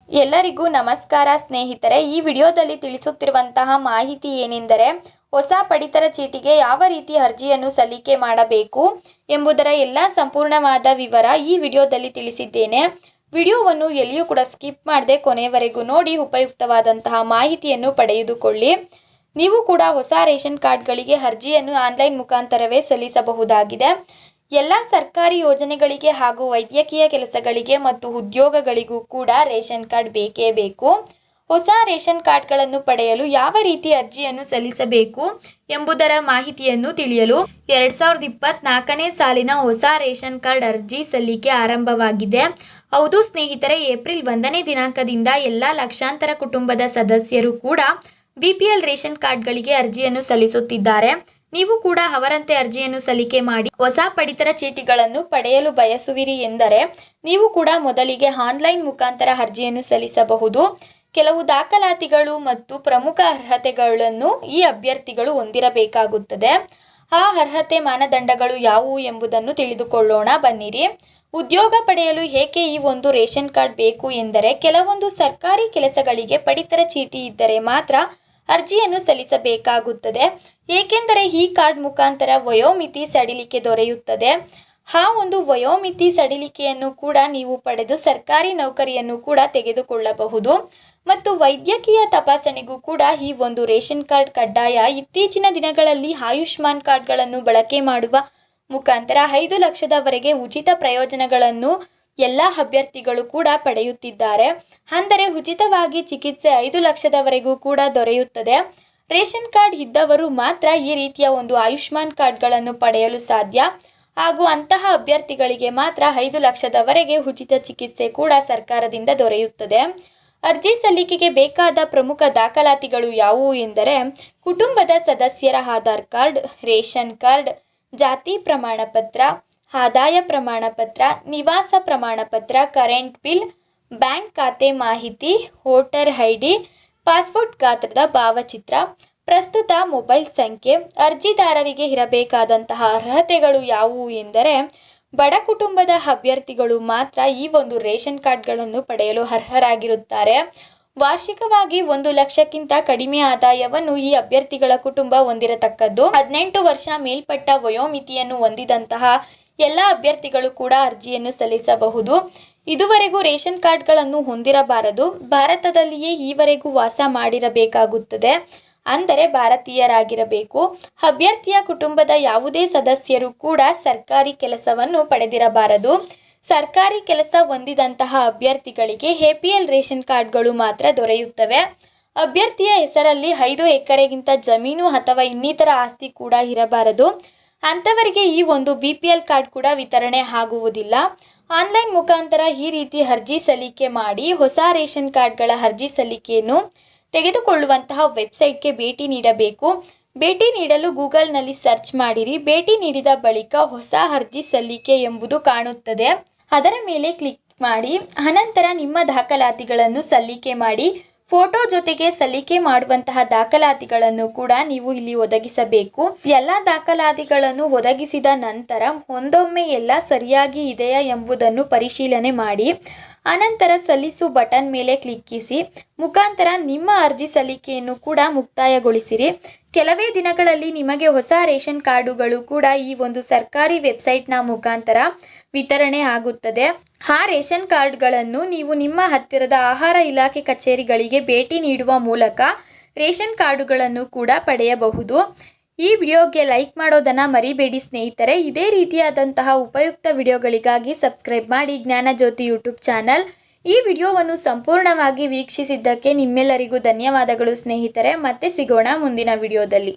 ಎಲ್ಲರಿಗೂ ನಮಸ್ಕಾರ ಸ್ನೇಹಿತರೆ. ಈ ವಿಡಿಯೋದಲ್ಲಿ ತಿಳಿಸುತ್ತಿರುವಂತಹ ಮಾಹಿತಿ ಏನೆಂದರೆ, ಹೊಸ ಪಡಿತರ ಚೀಟಿಗೆ ಯಾವ ರೀತಿ ಅರ್ಜಿಯನ್ನು ಸಲ್ಲಿಕೆ ಮಾಡಬೇಕು ಎಂಬುದರ ಎಲ್ಲ ಸಂಪೂರ್ಣವಾದ ವಿವರ ಈ ವಿಡಿಯೋದಲ್ಲಿ ತಿಳಿಸಿದ್ದೇನೆ. ವಿಡಿಯೋವನ್ನು ಎಲ್ಲಿಯೂ ಕೂಡ ಸ್ಕಿಪ್ ಮಾಡದೆ ಕೊನೆಯವರೆಗೂ ನೋಡಿ ಉಪಯುಕ್ತವಾದಂತಹ ಮಾಹಿತಿಯನ್ನು ಪಡೆದುಕೊಳ್ಳಿ. ನೀವು ಕೂಡ ಹೊಸ ರೇಷನ್ ಕಾರ್ಡ್ಗಳಿಗೆ ಅರ್ಜಿಯನ್ನು ಆನ್ಲೈನ್ ಮುಖಾಂತರವೇ ಸಲ್ಲಿಸಬಹುದಾಗಿದೆ. ಎಲ್ಲ ಸರ್ಕಾರಿ ಯೋಜನೆಗಳಿಗೆ ಹಾಗೂ ವೈದ್ಯಕೀಯ ಕೆಲಸಗಳಿಗೆ ಮತ್ತು ಉದ್ಯೋಗಗಳಿಗೂ ಕೂಡ ರೇಷನ್ ಕಾರ್ಡ್ ಬೇಕೇ ಬೇಕು. ಹೊಸ ರೇಷನ್ ಕಾರ್ಡ್ಗಳನ್ನು ಪಡೆಯಲು ಯಾವ ರೀತಿ ಅರ್ಜಿಯನ್ನು ಸಲ್ಲಿಸಬೇಕು ಎಂಬುದರ ಮಾಹಿತಿಯನ್ನು ತಿಳಿಯಲು 2024ನೇ ಸಾಲಿನ ಹೊಸ ರೇಷನ್ ಕಾರ್ಡ್ ಅರ್ಜಿ ಸಲ್ಲಿಕೆ ಆರಂಭವಾಗಿದೆ. ಹೌದು ಸ್ನೇಹಿತರೆ, ಏಪ್ರಿಲ್ 1ನೇ ದಿನಾಂಕದಿಂದ ಎಲ್ಲ ಲಕ್ಷಾಂತರ ಕುಟುಂಬದ ಸದಸ್ಯರು ಕೂಡ BPL ರೇಷನ್ ಕಾರ್ಡ್ಗಳಿಗೆ ಅರ್ಜಿಯನ್ನು ಸಲ್ಲಿಸುತ್ತಿದ್ದಾರೆ. ನೀವು ಕೂಡ ಅವರಂತೆ ಅರ್ಜಿಯನ್ನು ಸಲ್ಲಿಕೆ ಮಾಡಿ ಹೊಸ ಪಡಿತರ ಚೀಟಿಗಳನ್ನು ಪಡೆಯಲು ಬಯಸುವಿರಿ ಎಂದರೆ ನೀವು ಕೂಡ ಮೊದಲಿಗೆ ಆನ್ಲೈನ್ ಮುಖಾಂತರ ಅರ್ಜಿಯನ್ನು ಸಲ್ಲಿಸಬಹುದು. ಕೆಲವು ದಾಖಲಾತಿಗಳು ಮತ್ತು ಪ್ರಮುಖ ಅರ್ಹತೆಗಳನ್ನು ಈ ಅಭ್ಯರ್ಥಿಗಳು ಹೊಂದಿರಬೇಕಾಗುತ್ತದೆ. ಆ ಅರ್ಹತೆ ಮಾನದಂಡಗಳು ಯಾವುವು ಎಂಬುದನ್ನು ತಿಳಿದುಕೊಳ್ಳೋಣ ಬನ್ನಿರಿ. ಉದ್ಯೋಗ ಪಡೆಯಲು ಏಕೆ ಈ ಒಂದು ರೇಷನ್ ಕಾರ್ಡ್ ಬೇಕು ಎಂದರೆ, ಕೆಲವೊಂದು ಸರ್ಕಾರಿ ಕೆಲಸಗಳಿಗೆ ಪಡಿತರ ಚೀಟಿ ಇದ್ದರೆ ಮಾತ್ರ ಅರ್ಜಿಯನ್ನು ಸಲ್ಲಿಸಬೇಕಾಗುತ್ತದೆ. ಏಕೆಂದರೆ ಈ ಕಾರ್ಡ್ ಮುಖಾಂತರ ವಯೋಮಿತಿ ಸಡಿಲಿಕೆ ದೊರೆಯುತ್ತದೆ. ಆ ಒಂದು ವಯೋಮಿತಿ ಸಡಿಲಿಕೆಯನ್ನು ಕೂಡ ನೀವು ಪಡೆದು ಸರ್ಕಾರಿ ನೌಕರಿಯನ್ನು ಕೂಡ ತೆಗೆದುಕೊಳ್ಳಬಹುದು ಮತ್ತು ವೈದ್ಯಕೀಯ ತಪಾಸಣೆಗೂ ಕೂಡ ಈ ಒಂದು ರೇಷನ್ ಕಾರ್ಡ್ ಕಡ್ಡಾಯ. ಇತ್ತೀಚಿನ ದಿನಗಳಲ್ಲಿ ಆಯುಷ್ಮಾನ್ ಕಾರ್ಡ್ಗಳನ್ನು ಬಳಕೆ ಮಾಡುವ ಮುಖಾಂತರ 5 ಲಕ್ಷದವರೆಗೆ ಉಚಿತ ಪ್ರಯೋಜನಗಳನ್ನು ಎಲ್ಲ ಅಭ್ಯರ್ಥಿಗಳು ಕೂಡ ಪಡೆಯುತ್ತಿದ್ದಾರೆ. ಅಂದರೆ ಉಚಿತವಾಗಿ ಚಿಕಿತ್ಸೆ 5 ಲಕ್ಷದವರೆಗೂ ಕೂಡ ದೊರೆಯುತ್ತದೆ. ರೇಷನ್ ಕಾರ್ಡ್ ಇದ್ದವರು ಮಾತ್ರ ಈ ರೀತಿಯ ಒಂದು ಆಯುಷ್ಮಾನ್ ಕಾರ್ಡ್ಗಳನ್ನು ಪಡೆಯಲು ಸಾಧ್ಯ ಹಾಗೂ ಅಂತಹ ಅಭ್ಯರ್ಥಿಗಳಿಗೆ ಮಾತ್ರ 5 ಲಕ್ಷದವರೆಗೆ ಉಚಿತ ಚಿಕಿತ್ಸೆ ಕೂಡ ಸರ್ಕಾರದಿಂದ ದೊರೆಯುತ್ತದೆ. ಅರ್ಜಿ ಸಲ್ಲಿಕೆಗೆ ಬೇಕಾದ ಪ್ರಮುಖ ದಾಖಲಾತಿಗಳು ಯಾವುವು ಎಂದರೆ, ಕುಟುಂಬದ ಸದಸ್ಯರ ಆಧಾರ್ ಕಾರ್ಡ್, ರೇಷನ್ ಕಾರ್ಡ್, ಜಾತಿ ಪ್ರಮಾಣ ಪತ್ರ, ಆದಾಯ ಪ್ರಮಾಣ ಪತ್ರ, ನಿವಾಸ ಪ್ರಮಾಣ ಪತ್ರ, ಕರೆಂಟ್ ಬಿಲ್, ಬ್ಯಾಂಕ್ ಖಾತೆ ಮಾಹಿತಿ, ವೋಟರ್ ID, ಪಾಸ್ಪೋರ್ಟ್ ಗಾತ್ರದ ಭಾವಚಿತ್ರ, ಪ್ರಸ್ತುತ ಮೊಬೈಲ್ ಸಂಖ್ಯೆ. ಅರ್ಜಿದಾರರಿಗೆ ಇರಬೇಕಾದಂತಹ ಅರ್ಹತೆಗಳು ಯಾವುವು ಎಂದರೆ, ಬಡ ಕುಟುಂಬದ ಅಭ್ಯರ್ಥಿಗಳು ಮಾತ್ರ ಈ ಒಂದು ರೇಷನ್ ಕಾರ್ಡ್ಗಳನ್ನು ಪಡೆಯಲು ಅರ್ಹರಾಗಿರುತ್ತಾರೆ. ವಾರ್ಷಿಕವಾಗಿ 1 ಲಕ್ಷಕ್ಕಿಂತ ಕಡಿಮೆ ಆದಾಯವನ್ನು ಈ ಅಭ್ಯರ್ಥಿಗಳ ಕುಟುಂಬ ಹೊಂದಿರತಕ್ಕದ್ದು. 18 ವರ್ಷ ಮೇಲ್ಪಟ್ಟ ವಯೋಮಿತಿಯನ್ನು ಹೊಂದಿದಂತಹ ಎಲ್ಲ ಅಭ್ಯರ್ಥಿಗಳು ಕೂಡ ಅರ್ಜಿಯನ್ನು ಸಲ್ಲಿಸಬಹುದು. ಇದುವರೆಗೂ ರೇಷನ್ ಕಾರ್ಡ್ಗಳನ್ನು ಹೊಂದಿರಬಾರದು. ಭಾರತದಲ್ಲಿಯೇ ಈವರೆಗೂ ವಾಸ ಮಾಡಿರಬೇಕಾಗುತ್ತದೆ, ಅಂದರೆ ಭಾರತೀಯರಾಗಿರಬೇಕು. ಅಭ್ಯರ್ಥಿಯ ಕುಟುಂಬದ ಯಾವುದೇ ಸದಸ್ಯರು ಕೂಡ ಸರ್ಕಾರಿ ಕೆಲಸವನ್ನು ಪಡೆದಿರಬಾರದು. ಸರ್ಕಾರಿ ಕೆಲಸ ಹೊಂದಿದಂತಹ ಅಭ್ಯರ್ಥಿಗಳಿಗೆ APL ರೇಷನ್ ಕಾರ್ಡ್ಗಳು ಮಾತ್ರ ದೊರೆಯುತ್ತವೆ. ಅಭ್ಯರ್ಥಿಯ ಹೆಸರಲ್ಲಿ 5 ಎಕರೆಗಿಂತ ಜಮೀನು ಅಥವಾ ಇನ್ನಿತರ ಆಸ್ತಿ ಕೂಡ ಇರಬಾರದು. ಅಂಥವರಿಗೆ ಈ ಒಂದು BPL ಕಾರ್ಡ್ ಕೂಡ ವಿತರಣೆ ಆಗುವುದಿಲ್ಲ. ಆನ್ಲೈನ್ ಮುಖಾಂತರ ಈ ರೀತಿ ಅರ್ಜಿ ಸಲ್ಲಿಕೆ ಮಾಡಿ ಹೊಸ ರೇಷನ್ ಕಾರ್ಡ್ಗಳ ಅರ್ಜಿ ಸಲ್ಲಿಕೆಯನ್ನು ತೆಗೆದುಕೊಳ್ಳುವಂತಹ ವೆಬ್ಸೈಟ್ಗೆ ಭೇಟಿ ನೀಡಬೇಕು. ಭೇಟಿ ನೀಡಲು ಗೂಗಲ್ನಲ್ಲಿ ಸರ್ಚ್ ಮಾಡಿರಿ. ಭೇಟಿ ನೀಡಿದ ಬಳಿಕ ಹೊಸ ಅರ್ಜಿ ಸಲ್ಲಿಕೆ ಎಂಬುದು ಕಾಣುತ್ತದೆ. ಅದರ ಮೇಲೆ ಕ್ಲಿಕ್ ಮಾಡಿ ಅನಂತರ ನಿಮ್ಮ ದಾಖಲಾತಿಗಳನ್ನು ಸಲ್ಲಿಕೆ ಮಾಡಿ. ಫೋಟೋ ಜೊತೆಗೆ ಸಲ್ಲಿಕೆ ಮಾಡುವಂತಹ ದಾಖಲಾತಿಗಳನ್ನು ಕೂಡ ನೀವು ಇಲ್ಲಿ ಒದಗಿಸಬೇಕು. ಎಲ್ಲ ದಾಖಲಾತಿಗಳನ್ನು ಒದಗಿಸಿದ ನಂತರ ಒಂದೊಮ್ಮೆ ಎಲ್ಲ ಸರಿಯಾಗಿ ಇದೆಯಾ ಎಂಬುದನ್ನು ಪರಿಶೀಲನೆ ಮಾಡಿ ಅನಂತರ ಸಲ್ಲಿಸು ಬಟನ್ ಮೇಲೆ ಕ್ಲಿಕ್ಕಿಸಿ ಮುಖಾಂತರ ನಿಮ್ಮ ಅರ್ಜಿ ಸಲ್ಲಿಕೆಯನ್ನು ಕೂಡ ಮುಕ್ತಾಯಗೊಳಿಸಿರಿ. ಕೆಲವೇ ದಿನಗಳಲ್ಲಿ ನಿಮಗೆ ಹೊಸ ರೇಷನ್ ಕಾರ್ಡುಗಳು ಕೂಡ ಈ ಒಂದು ಸರ್ಕಾರಿ ವೆಬ್ಸೈಟ್ನ ಮುಖಾಂತರ ವಿತರಣೆ ಆಗುತ್ತದೆ. ಆ ರೇಷನ್ ಕಾರ್ಡ್ಗಳನ್ನು ನೀವು ನಿಮ್ಮ ಹತ್ತಿರದ ಆಹಾರ ಇಲಾಖೆ ಕಚೇರಿಗಳಿಗೆ ಭೇಟಿ ನೀಡುವ ಮೂಲಕ ರೇಷನ್ ಕಾರ್ಡುಗಳನ್ನು ಕೂಡ ಪಡೆಯಬಹುದು. ಈ ವಿಡಿಯೋಗೆ ಲೈಕ್ ಮಾಡೋದನ್ನು ಮರಿಬೇಡಿ ಸ್ನೇಹಿತರೆ. ಇದೇ ರೀತಿಯಾದಂತಹ ಉಪಯುಕ್ತ ವಿಡಿಯೋಗಳಿಗಾಗಿ ಸಬ್ಸ್ಕ್ರೈಬ್ ಮಾಡಿ ಜ್ಞಾನಜ್ಯೋತಿ ಯೂಟ್ಯೂಬ್ ಚಾನಲ್. ಈ ವಿಡಿಯೋವನ್ನು ಸಂಪೂರ್ಣವಾಗಿ ವೀಕ್ಷಿಸಿದ್ದಕ್ಕೆ ನಿಮ್ಮೆಲ್ಲರಿಗೂ ಧನ್ಯವಾದಗಳು ಸ್ನೇಹಿತರೆ. ಮತ್ತೆ ಸಿಗೋಣ ಮುಂದಿನ ವಿಡಿಯೋದಲ್ಲಿ.